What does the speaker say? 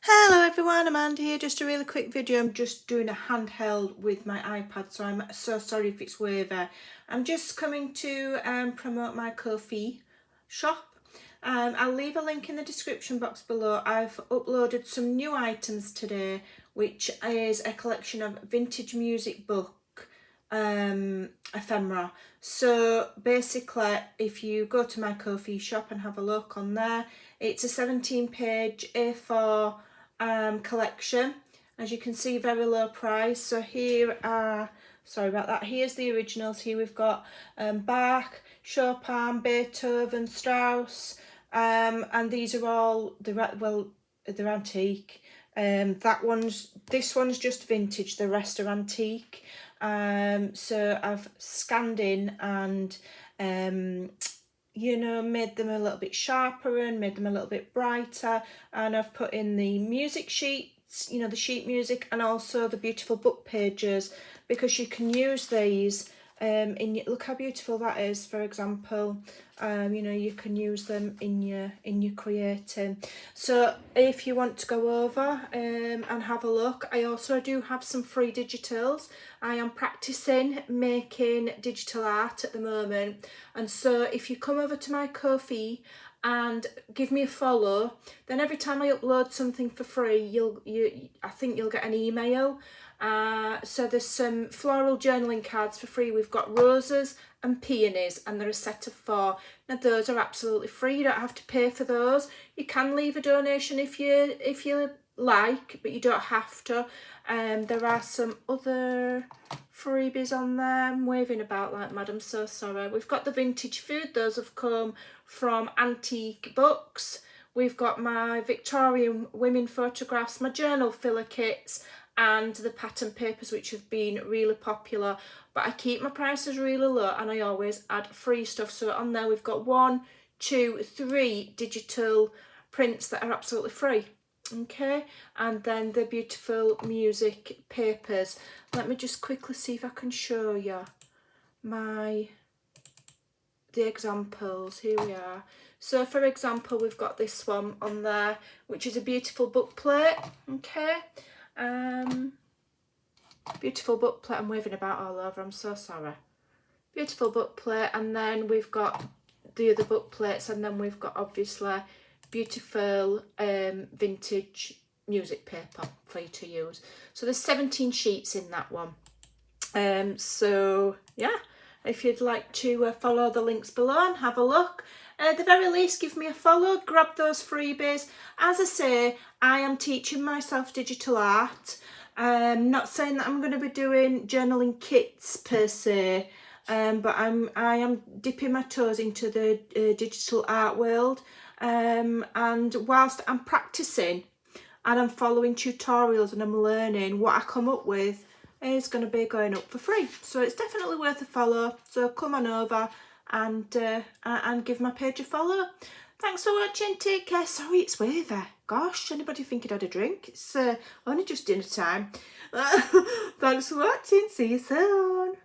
Hello everyone, Amanda here. Just a really quick video. I'm just doing a handheld with my iPad, so I'm so sorry if it's wavy. I'm just coming to promote my Ko-fi shop. I'll leave a link in the description box below. I've uploaded some new items today, which is a collection of vintage music book ephemera. So basically, if you go to my Ko-fi shop and have a look on there, it's a 17-page A4 collection. As you can see, very low price. So here are, sorry about that, here's the originals. Here we've got Bach, Chopin, Beethoven, Strauss, and these are all they're antique. This one's just vintage, the rest are antique. So I've scanned in and made them a little bit sharper and made them a little bit brighter, and I've put in the music sheets, the sheet music, and also the beautiful book pages, because you can use these look how beautiful that is. For example, you can use them in your creating. So if you want to go over and have a look, I also do have some free digitals. I am practicing making digital art at the moment, and so if you come over to my Ko-fi and give me a follow, then every time I upload something for free, I think you'll get an email. So there's some floral journaling cards for free. We've got roses and peonies, and they're a set of 4. Now those are absolutely free. You don't have to pay for those. You can leave a donation if you like, but you don't have to. There are some other freebies on there. I'm waving about like mad, I'm so sorry. We've got the vintage food. Those have come from Antique Books. We've got my Victorian women photographs, my journal filler kits, and the pattern papers, which have been really popular. But I keep my prices really low, and I always add free stuff. So on there we've got 1, 2, 3 digital prints that are absolutely free. Okay, and then the beautiful music papers. Let me just quickly see if I can show you the examples. Here we are. So for example, we've got this one on there, which is a beautiful book plate. Okay, beautiful book plate. I'm waving about all over, I'm so sorry. Beautiful book plate, and then we've got the other book plates, and then we've got obviously beautiful vintage music paper for you to use. So there's 17 sheets in that one. So yeah, if you'd like to follow the links below and have a look, at the very least give me a follow, grab those freebies. As I say, I am teaching myself digital art. Not saying that I'm going to be doing journaling kits per se, but I am dipping my toes into the digital art world. And whilst I'm practicing and I'm following tutorials and I'm learning, what I come up with is going to be going up for free. So it's definitely worth a follow. So come on over and give my page a follow. Thanks for watching. Take care. Sorry it's wavy. Gosh, anybody think I'd had a drink? It's only just dinner time. Thanks for watching. See you soon.